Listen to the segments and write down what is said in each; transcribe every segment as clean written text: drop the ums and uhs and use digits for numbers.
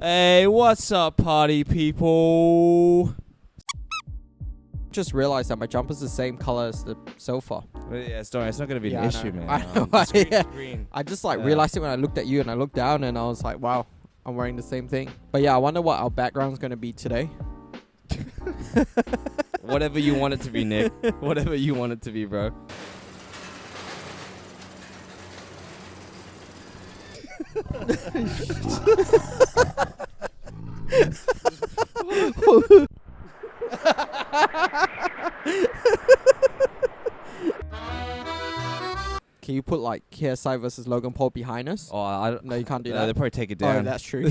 Hey, what's up, party people? Just realized that my jumper's the same color as the sofa. Yeah, it's not going to be an issue, man. I know. The screen Yeah. is green. I just realized it when I looked at you and I looked down and I was like, wow, I'm wearing the same thing. But yeah, I wonder what our background's going to be today. Whatever you want it to be, Nick. Whatever you want it to be, bro. Can you put like KSI versus Logan Paul behind us? Oh, I don't. No, you can't do They'll that. probably take it Oh, down. that's true.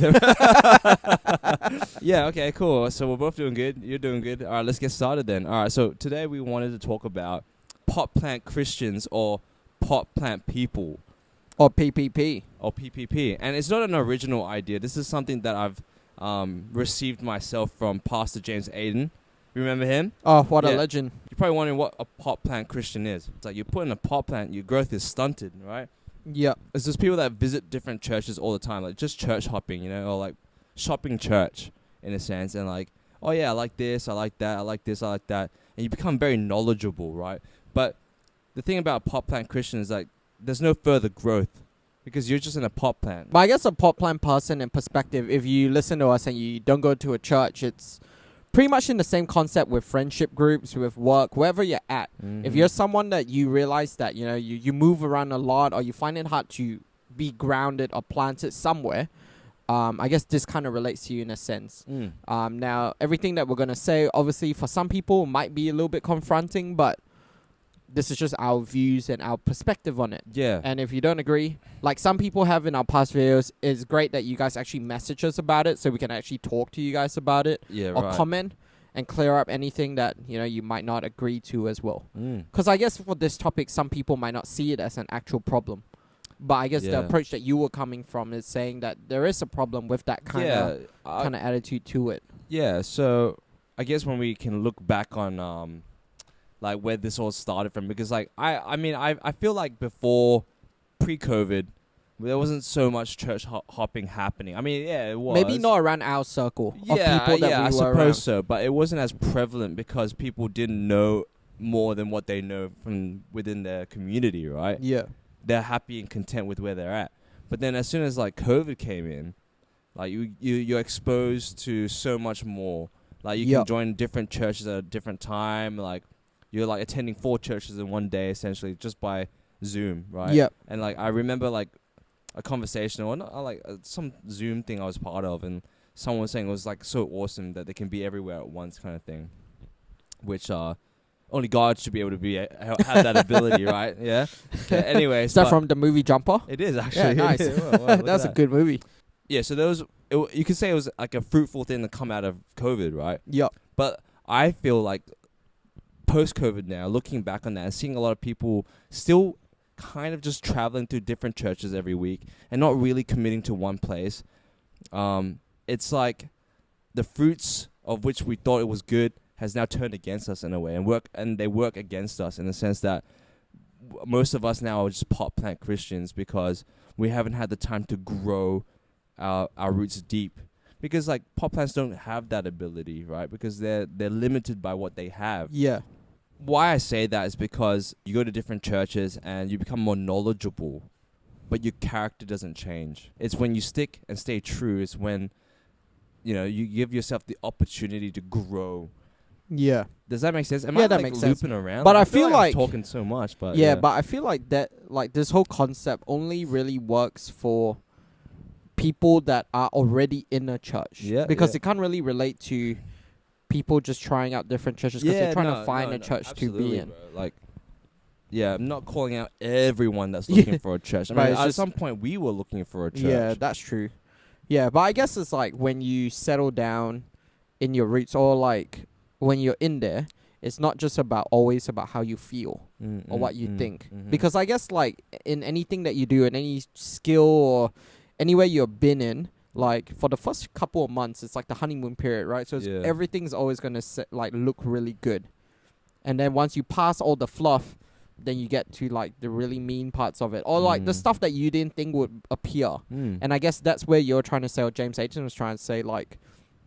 Yeah, okay, cool. So we're both doing good. You're doing good. All right, let's get started then. All right, so today we wanted to talk about pot plant Christians or pot plant people. Or PPP. Or PPP. And it's not an original idea. This is something that I've received myself from Pastor James Aiton. Remember him? Oh, what a Yeah. legend. You're probably wondering what a pot plant Christian is. It's like you put in a pot plant, your growth is stunted, right? Yeah. It's just people that visit different churches all the time, like just church hopping, you know, or like shopping church in a sense. And like, oh yeah, I like this, I like that, I like this, I like that. And you become very knowledgeable, right? But the thing about pot plant Christian is like, there's no further growth because you're just in a pot plant. But I guess a pot plant person in perspective, if you listen to us and you don't go to a church, it's pretty much in the same concept with friendship groups, with work, wherever you're at. Mm-hmm. If you're someone that you realize that, you know, you move around a lot or you find it hard to be grounded or planted somewhere, I guess this kind of relates to you in a sense. Now, everything that we're going to say, obviously, for some people might be a little bit confronting, but this is just our views and our perspective on it. Yeah. And if you don't agree, like some people have in our past videos, it's great that you guys actually message us about it so we can actually talk to you guys about it. Yeah, or right. comment and clear up anything that, you know, you might not agree to as well. Mm. Because I guess for this topic, some people might not see it as an actual problem. But I guess the approach that you were coming from is saying that there is a problem with that kind of attitude to it. Yeah, so I guess when we can look back on like where this all started from, because like I feel like before pre-COVID there wasn't so much church hopping happening. I mean, yeah, it was. Maybe not around our circle of people that we I were suppose around. so, but it wasn't as prevalent because people didn't know more than what they know from within their community, right? Yeah. They're happy and content with where they're at. But then as soon as like COVID came in, like you're exposed to so much more. Like you can join different churches at a different time. Like you're like attending 4 churches in one day essentially just by Zoom, right? Yep. And like I remember like a conversation or some Zoom thing I was part of, and someone was saying it was like so awesome that they can be everywhere at once kind of thing, which only God should be able to be have that ability, right? Yeah. Okay, anyways, Is that from the movie Jumper? It is actually. Yeah, nice. That's a good movie. Yeah, so there was. You could say it was like a fruitful thing to come out of COVID, right? Yep. But I feel like post-COVID now, looking back on that and seeing a lot of people still kind of just traveling through different churches every week and not really committing to one place, it's like the fruits of which we thought it was good has now turned against us in a way, and they work against us in the sense that most of us now are just pot plant Christians because we haven't had the time to grow our roots deep, because like pot plants don't have that ability, right? Because they're limited by what they have. Yeah. Why I say that is because you go to different churches and you become more knowledgeable, but your character doesn't change. It's when you stick and stay true, it's when, you know, you give yourself the opportunity to grow. Yeah. Does that make sense? Am Yeah, I that like makes sense. looping around? But Like, I feel like I'm talking so much, but yeah, but I feel like that, like this whole concept only really works for people that are already in a church. Yeah, Because yeah. it can't really relate to people just trying out different churches because they're trying to find a church to be in. Bro. Like, yeah, I'm not calling out everyone that's looking for a church. I mean, Right, at some point we were looking for a church. Yeah, that's true. Yeah, but I guess it's like when you settle down in your roots, or like when you're in there, it's not just always about how you feel or what you think. Mm-hmm. Because I guess like in anything that you do, in any skill or anywhere you've been in, like for the first couple of months, it's like the honeymoon period, right? So everything's always gonna look really good, and then once you pass all the fluff, then you get to like the really mean parts of it, or like the stuff that you didn't think would appear. And I guess that's where you're trying to say, or James Aiton was trying to say, like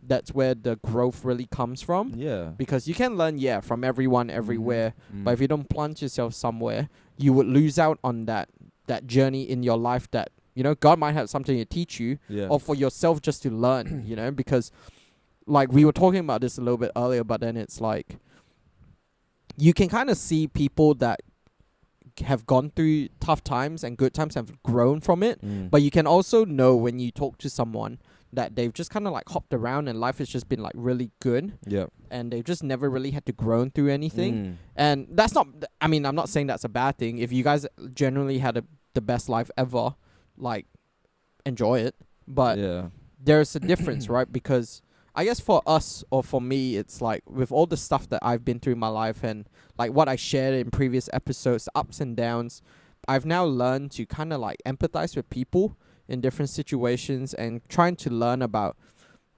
that's where the growth really comes from. Yeah. Because you can learn, from everyone everywhere, but if you don't plant yourself somewhere, you would lose out on that journey in your life that, you know, God might have something to teach you, or for yourself just to learn, you know, because like we were talking about this a little bit earlier, but then it's like you can kind of see people that have gone through tough times and good times have grown from it, but you can also know when you talk to someone that they've just kind of like hopped around and life has just been like really good, and they've just never really had to grow through anything. And that's not, I mean, I'm not saying that's a bad thing. If you guys generally had the best life ever, like enjoy it, but there's a difference, right? Because I guess for us, or for me, it's like with all the stuff that I've been through in my life and like what I shared in previous episodes, the ups and downs, I've now learned to kind of like empathize with people in different situations and trying to learn about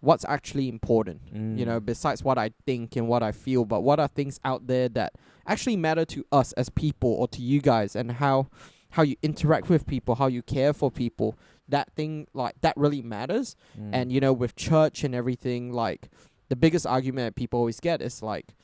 what's actually important, you know, besides what I think and what I feel, but what are things out there that actually matter to us as people or to you guys, and how you interact with people, how you care for people. That thing, like, that really matters. And, you know, with church and everything, like, the biggest argument that people always get is, like,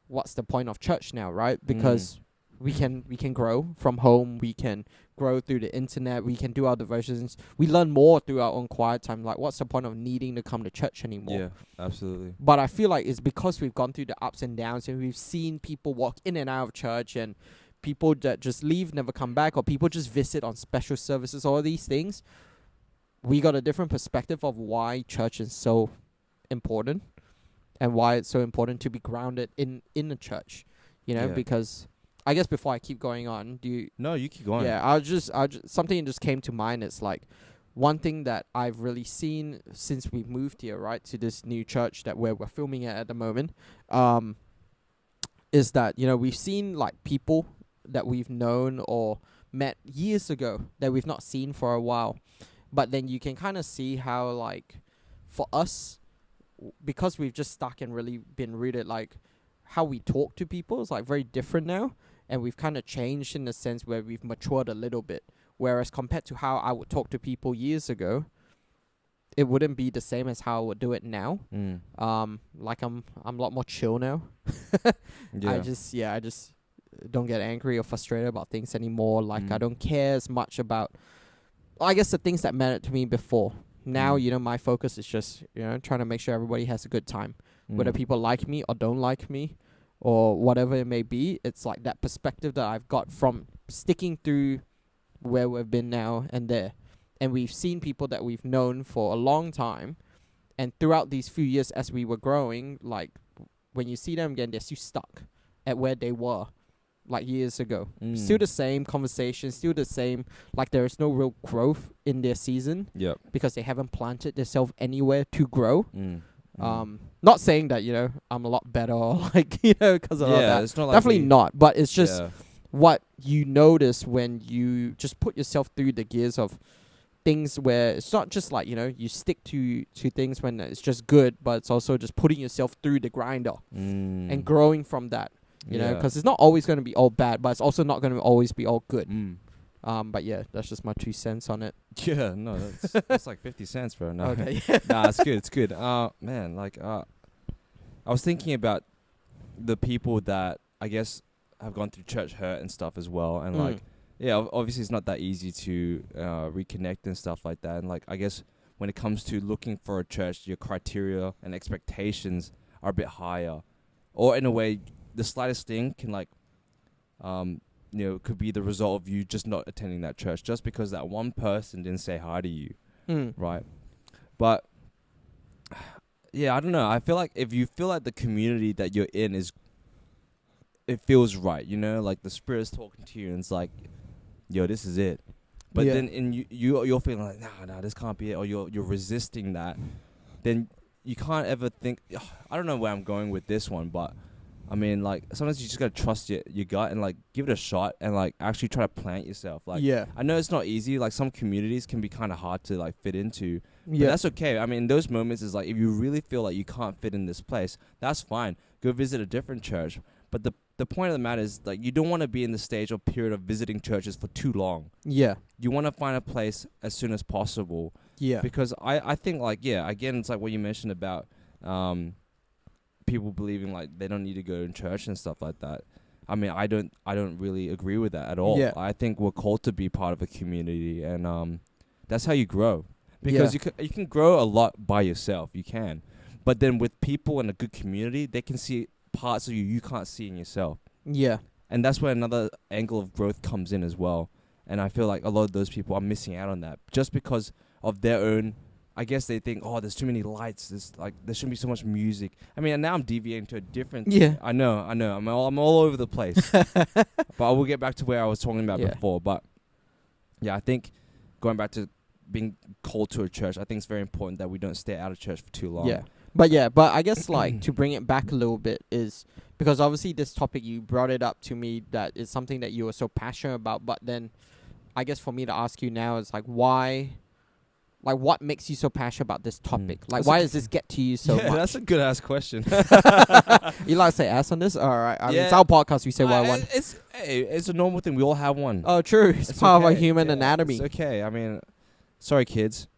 what's the point of church now, right? Because we can grow from home, we can grow through the internet, we can do our devotions, we learn more through our own quiet time. Like, what's the point of needing to come to church anymore? Yeah, absolutely. But I feel like it's because we've gone through the ups and downs, and we've seen people walk in and out of church, and people that just leave, never come back, or people just visit on special services, all these things. We got a different perspective of why church is so important and why it's so important to be grounded in the church, you know, because I guess before I keep going on, No, you keep going. Yeah, I'll just something just came to mind. It's like one thing that I've really seen since we moved here, right, to this new church that we're filming at the moment, is that, you know, we've seen like people that we've known or met years ago that we've not seen for a while. But then you can kind of see how, like, for us, because we've just stuck and really been rooted, like, how we talk to people is, like, very different now. And we've kind of changed in the sense where we've matured a little bit. Whereas compared to how I would talk to people years ago, it wouldn't be the same as how I would do it now. Like, I'm a lot more chill now. I just don't get angry or frustrated about things anymore. Like, I don't care as much about, I guess, the things that mattered to me before. Now, you know, my focus is just, you know, trying to make sure everybody has a good time. Whether people like me or don't like me or whatever it may be, it's like that perspective that I've got from sticking through where we've been now and there. And we've seen people that we've known for a long time. And throughout these few years as we were growing, like, when you see them again, they're still stuck at where they were like years ago. Still the same conversation, still the same, like there is no real growth in their season because they haven't planted themselves anywhere to grow. Not saying that, you know, I'm a lot better or like, you know, because of all that. It's not like definitely not, but it's just what you notice when you just put yourself through the gears of things where it's not just like, you know, you stick to things when it's just good, but it's also just putting yourself through the grinder and growing from that. You know, because it's not always going to be all bad, but it's also not going to always be all good. But yeah, that's just my 2 cents on it. Yeah, no, that's like 50 cents, bro. No. Okay. Nah, it's good. It's good. Man, like, I was thinking about the people that I guess have gone through church hurt and stuff as well, and like, obviously it's not that easy to reconnect and stuff like that. And like, I guess when it comes to looking for a church, your criteria and expectations are a bit higher, or in a way, the slightest thing can like, you know, could be the result of you just not attending that church just because that one person didn't say hi to you, right? But yeah, I don't know. I feel like if you feel like the community that you're in it feels right, you know, like the Spirit's talking to you and it's like, yo, this is it. But then you're feeling like, nah, this can't be it, or you're resisting that. Then you can't ever think. I don't know where I'm going with this one, but I mean, like, sometimes you just gotta trust your gut and like give it a shot and like actually try to plant yourself. Like, I know it's not easy. Like, some communities can be kind of hard to like fit into. But that's okay. I mean, in those moments is like, if you really feel like you can't fit in this place, that's fine. Go visit a different church. But the the point of the matter is, like, you don't want to be in the stage or period of visiting churches for too long. Yeah. You want to find a place as soon as possible. Yeah. Because I think, like, yeah, again, it's like what you mentioned about people believing like they don't need to go to church and stuff like that. I mean, I don't really agree with that at all. Yeah. I think we're called to be part of a community, and that's how you grow. Because you can grow a lot by yourself. You can, but then with people in a good community, they can see parts of you can't see in yourself. Yeah. And that's where another angle of growth comes in as well. And I feel like a lot of those people are missing out on that just because of their own. I guess they think, oh, there's too many lights. There shouldn't be so much music. I mean, and now I'm deviating to a different. Yeah. I know. I'm all over the place. But I will get back to where I was talking about before. But yeah, I think going back to being called to a church, I think it's very important that we don't stay out of church for too long. Yeah. But I guess like to bring it back a little bit is because obviously this topic, you brought it up to me that is something that you were so passionate about. But then I guess for me to ask you now is like, why? Like, what makes you so passionate about this topic? Like, why does this get to you so much? That's a good ass question. You like to say ass on this? All right. I mean, it's our podcast. We say what I want. It's a normal thing. We all have one. Oh, true. It's part of our human anatomy. It's okay. I mean, sorry, kids.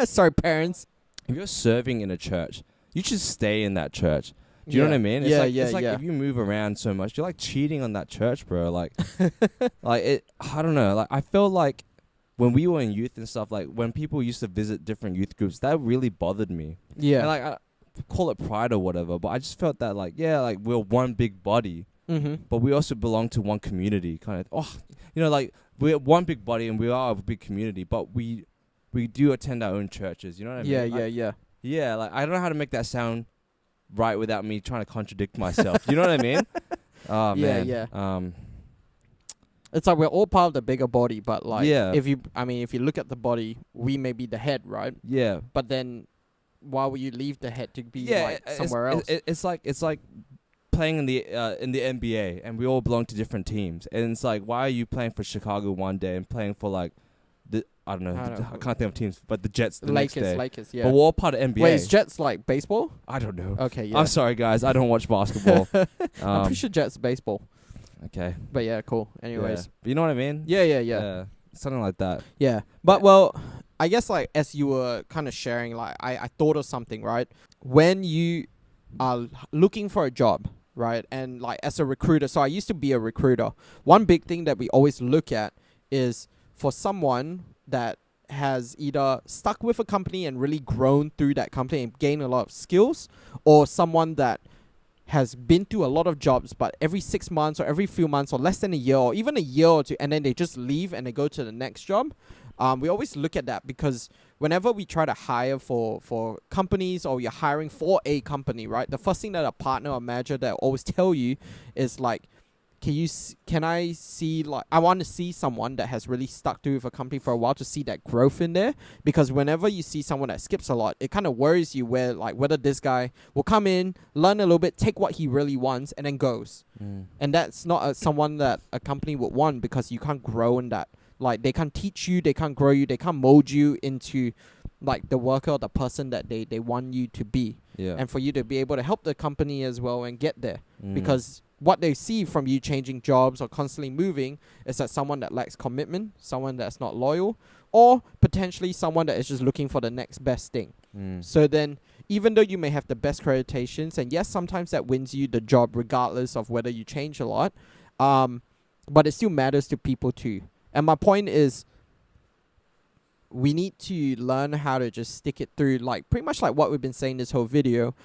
Sorry, parents. If you're serving in a church, you should stay in that church. Do you know what I mean? It's like if you move around so much, you're like cheating on that church, bro. Like, I don't know. Like, I feel like when we were in youth and stuff, like when people used to visit different youth groups, that really bothered me. Yeah. And like, I call it pride or whatever, but I just felt that like, yeah, like we're one big body, but we also belong to one community, kind of. Oh, you know, like we're one big body and we are a big community, but we do attend our own churches. You know what I mean? Yeah. Like, I don't know how to make that sound right without me trying to contradict myself. You know what I mean? Oh, man. Yeah. It's like we're all part of the bigger body, but like, if you look at the body, we may be the head, right? Yeah. But then, why would you leave the head to be like somewhere else? It's like playing in the NBA, and we all belong to different teams, and it's like, why are you playing for Chicago one day and playing for like I don't know. I can't think of teams, but the Jets the next day. Lakers, yeah. But we're all part of NBA. Wait, is Jets like baseball? I don't know. Okay, yeah. I'm sorry, guys. I don't watch basketball. I'm pretty sure Jets baseball. Okay. But yeah, cool. Anyways. Yeah. You know what I mean? Yeah. Something like that. Yeah. But, well, I guess, like, as you were kind of sharing, like, I thought of something, right? When you are looking for a job, right? And, like, as a recruiter, so I used to be a recruiter. One big thing that we always look at is for someone that has either stuck with a company and really grown through that company and gained a lot of skills, or someone that has been through a lot of jobs, but every 6 months or every few months or less than a year or even a year or two, and then they just leave and they go to the next job. We always look at that because whenever we try to hire for companies or you're hiring for a company, right? The first thing that a partner or manager that always tell you is like, can I see, like, I want to see someone that has really stuck through with a company for a while to see that growth in there. Because whenever you see someone that skips a lot, it kind of worries you whether this guy will come in, learn a little bit, take what he really wants, and then goes. And that's not someone that a company would want, because you can't grow in that. Like, they can't teach you, they can't grow you, they can't mold you into like the worker or the person that they want you to be. Yeah. And for you to be able to help the company as well and get there. Because what they see from you changing jobs or constantly moving is that someone that lacks commitment, someone that's not loyal, or potentially someone that is just looking for the next best thing. So then, even though you may have the best accreditations, and yes, sometimes that wins you the job regardless of whether you change a lot, but it still matters to people too. And my point is, we need to learn how to just stick it through, like pretty much like what we've been saying this whole video.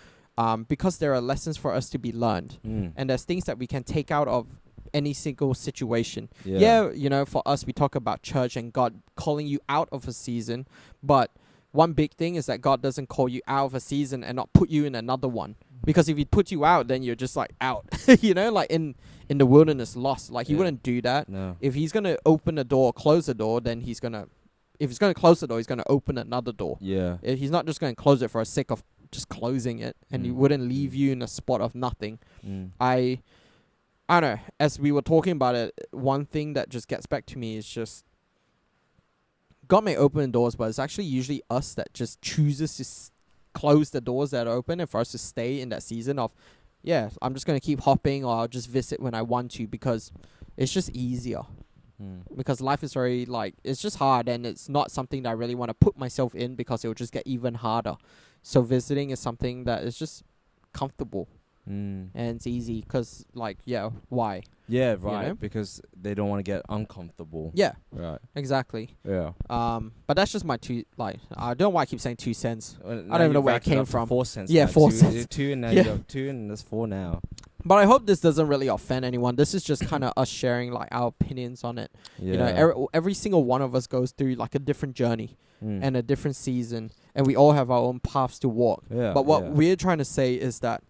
Because there are lessons for us to be learned. And there's things that we can take out of any single situation. Yeah, you know, for us, we talk about church and God calling you out of a season. But one big thing is that God doesn't call you out of a season and not put you in another one. Because if he put you out, then you're just like out. You know, like in the wilderness, lost. Like he wouldn't do that. No. If he's going to open a door, close the door, then if he's going to close the door, he's going to open another door. Yeah. He's not just going to close it for the sake of just closing it, and he wouldn't leave you in a spot of nothing. I don't know, as we were talking about it, one thing that just gets back to me is just God may open doors, but it's actually usually us that just chooses to close the doors that are open, and for us to stay in that season of yeah, I'm just gonna keep hopping, or I'll just visit when I want to, because it's just easier. Because life is very, like, it's just hard, and it's not something that I really want to put myself in, because it will just get even harder. So visiting is something that is just comfortable and it's easy, because, like, yeah, why? Yeah, right. You know? Because they don't want to get uncomfortable. Yeah, Right. exactly. Yeah. But that's just my I don't know why I keep saying 2 cents. Well, I don't even know where it came up to from. 4 cents. Yeah, now. 4 Two, cents. 2, and now Yeah. you got 2, and there's 4 now. But I hope this doesn't really offend anyone. This is just kind of us sharing, like, our opinions on it. Yeah. You know, every single one of us goes through, like, a different journey and a different season, and we all have our own paths to walk. Yeah. But what we're trying to say is that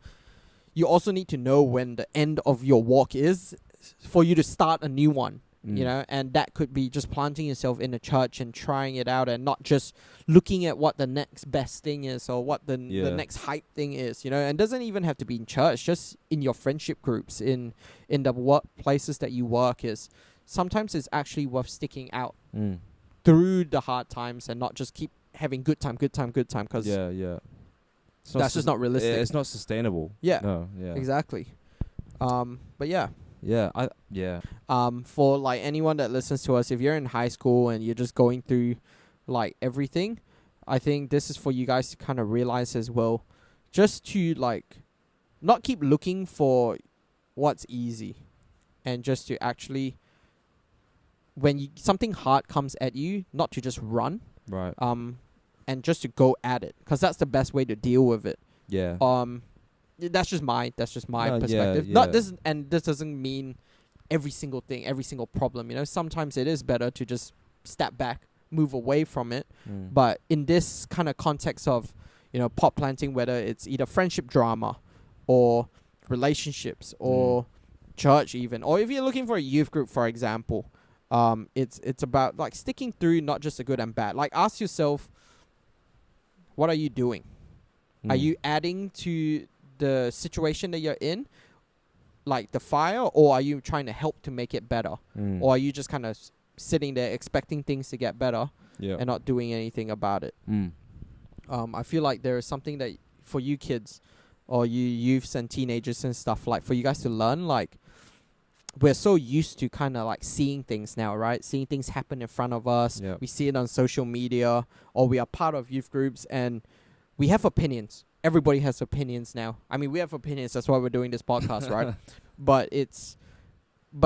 you also need to know when the end of your walk is, for you to start a new one. You know, and that could be just planting yourself in a church and trying it out, and not just looking at what the next best thing is, or what the next hype thing is, you know. And it doesn't even have to be in church, just in your friendship groups, in the workplaces that you work. Is sometimes it's actually worth sticking out through the hard times, and not just keep having good time, because that's just not realistic. It's not sustainable. Yeah. No. Yeah. Exactly. But yeah. Yeah. For, like, anyone that listens to us, if you're in high school and you're just going through, like, everything, I think this is for you guys to kind of realize as well, just to, like, not keep looking for what's easy, and just to actually, when something hard comes at you, not to just run, Right. and just to go at it, because that's the best way to deal with it. Yeah. That's just my No, perspective. yeah. Not this, and this doesn't mean every single thing, every single problem. You know, sometimes it is better to just step back, move away from it. But in this kind of context of, you know, pot planting, whether it's either friendship drama, or relationships, or church even, or if you're looking for a youth group, for example, it's about, like, sticking through, not just the good and bad. Like, ask yourself, what are you doing? Are you adding to the situation that you're in, like the fire, or are you trying to help to make it better? Or are you just kind of sitting there expecting things to get better and not doing anything about it? I feel like there is something that for you kids, or you youths and teenagers and stuff, like, for you guys to learn. Like, we're so used to kind of, like, seeing things now, right? Seeing things happen in front of us. We see it on social media, or we are part of youth groups, and we have opinions. Everybody has opinions now. I mean, we have opinions. That's why we're doing this podcast, right? But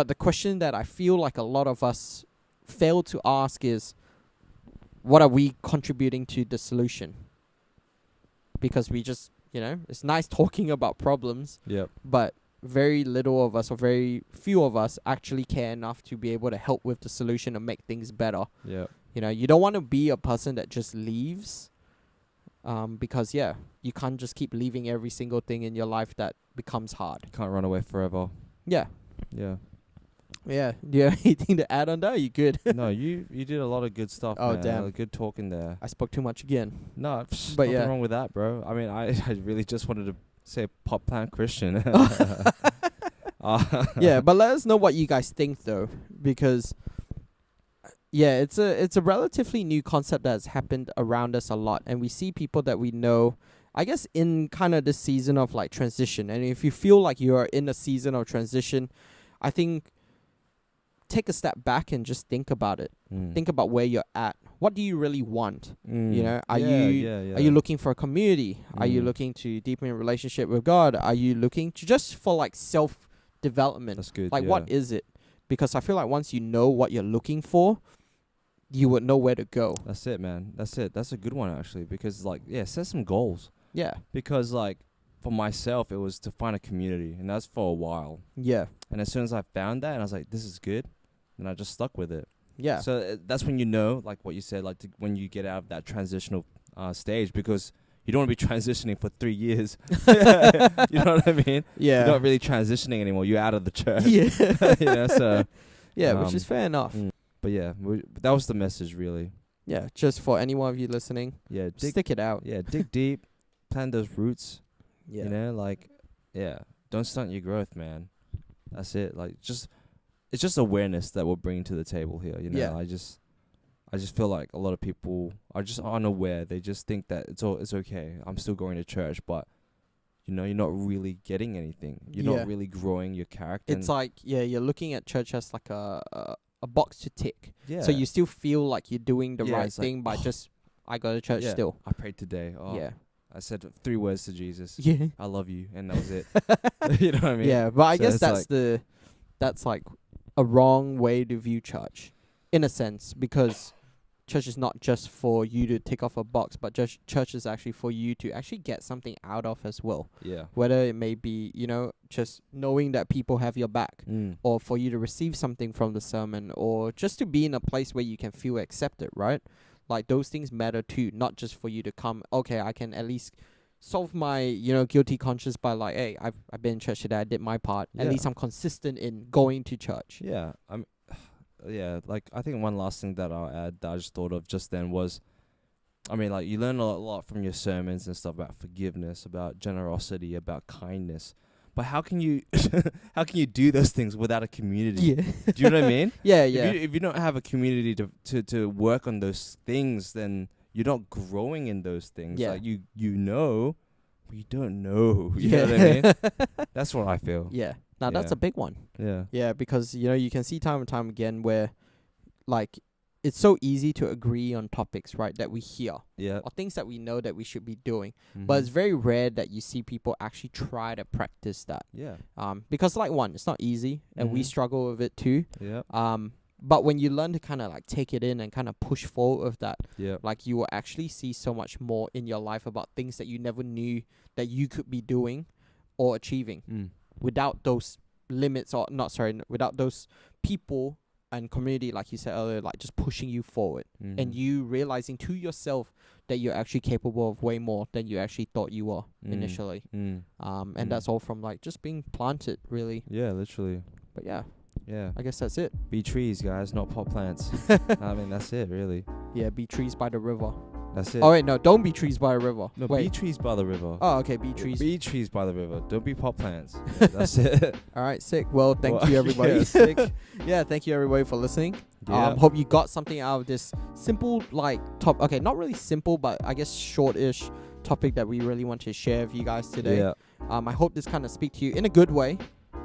the question that I feel like a lot of us fail to ask is, what are we contributing to the solution? Because we just, you know, it's nice talking about problems, but very little of us, or very few of us, actually care enough to be able to help with the solution and make things better. You know, you don't want to be a person that just leaves. Because you can't just keep leaving every single thing in your life that becomes hard. Can't run away forever. Yeah. Yeah. Yeah. Do you have anything to add on that? Are you good? No, you did a lot of good stuff. Oh, man. damn. Good talking there. I spoke too much again. No, But nothing yeah. wrong with that, bro. I mean, I really just wanted to say pot plant Christian. Yeah, but let us know what you guys think, though, because it's a relatively new concept that's happened around us a lot, and we see people that we know, I guess, in kind of this season of, like, transition. And if you feel like you are in a season of transition, I think take a step back and just think about it. Think about where you're at. What do you really want? You know, are you looking for a community? Are you looking to deepen your relationship with God? Are you looking to just for, like, self-development? That's good. Like, what is it? Because I feel like once you know what you're looking for, you would know where to go. That's it, man. That's it. That's a good one, actually, because, like, set some goals. Yeah. Because, like, for myself, it was to find a community, and that's for a while. Yeah. And as soon as I found that, and I was like, this is good, and I just stuck with it. Yeah. So that's when you know, like what you said, like when you get out of that transitional stage, because you don't want to be transitioning for 3 years. You know what I mean? Yeah. You're not really transitioning anymore. You're out of the church. Yeah. You know, so. Yeah, which is fair enough. But yeah, that was the message, really. Yeah, just for any one of you listening, Yeah, stick it out. Yeah, dig deep, plant those roots. Yeah. You know, like, don't stunt your growth, man. That's it. Like, it's just awareness that we're bringing to the table here. You know, Yeah. I just feel like a lot of people are just unaware. They just think that it's okay. I'm still going to church, but you're not really getting anything. You're Yeah. not really growing your character. It's like, you're looking at church as like a box to tick. yeah. So you still feel like you're doing the Yeah, right it's like, thing by just, I go to church yeah, still. I prayed today. Oh, Yeah. I said 3 words to Jesus. Yeah. I love you, and that was it. You know what I mean? Yeah, but I So guess it's that's like a wrong way to view church, in a sense, because church is not just for you to tick off a box, but just church is actually for you to actually get something out of as well. Yeah. Whether it may be, just knowing that people have your back, Mm. or for you to receive something from the sermon, or just to be in a place where you can feel accepted, right? Like those things matter too, not just for you to come, okay, I can at least solve my, guilty conscience by like, hey, I've been in church today, I did my part. At Yeah. least I'm consistent in going to church. Yeah. Yeah. Like, I think one last thing that I'll add that I just thought of just then was, I mean, like, you learn a lot from your sermons and stuff about forgiveness, about generosity, about kindness. But how can you do those things without a community? Yeah. Do you know what I mean? Yeah, yeah. If you don't have a community to work on those things, then you're not growing in those things. Yeah. Like, you know, but you don't know. You know what I mean? That's what I feel. Yeah. Now that's Yeah. a big one. Yeah. Yeah, because you can see time and time again where, like, it's so easy to agree on topics, right, that we hear, Yeah. or things that we know that we should be doing. Mhm. But it's very rare that you see people actually try to practice that. Yeah. Because like it's not easy, and we Mhm. struggle with it too. Yeah. But when you learn to kind of like take it in and kind of push forward with that, Yeah. like you will actually see so much more in your life about things that you never knew that you could be doing or achieving Mm. without those limits, or without those people and community, like you said earlier, like just pushing you forward, and Mhm. you realizing to yourself that you're actually capable of way more than you actually thought you were initially. Mm. And that's all from like just being planted, really. Yeah, literally. But yeah, Yeah. I guess that's it. Be trees, guys, not pot plants. I mean, that's it, really. Yeah, be trees by the river. That's it. Oh wait, no, don't be trees by the river. No, Wait. be trees by the river. Oh, okay, be trees. Be trees by the river. Don't be pot plants. Yeah, that's it. All right, sick. Well, thank Well, you everybody. yeah, sick. Yeah, thank you everybody for listening. Yeah. Hope you got something out of this simple, like, okay, not really simple, but I guess short-ish topic that we really want to share with you guys today. Yeah. I hope this kind of speak to you in a good way,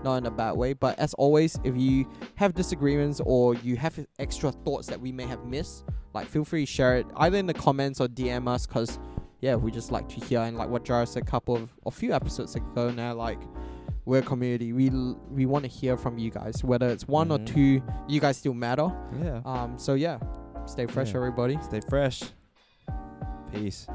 not in a bad way. But as always, if you have disagreements or you have extra thoughts that we may have missed, like, feel free to share it either in the comments or DM us, because yeah, we just like to hear. And like what Jara said a few episodes ago now, like, we're a community. We want to hear from you guys, whether it's one or two. You guys still matter. Yeah. So yeah, stay fresh, Yeah. everybody. Stay fresh. Peace.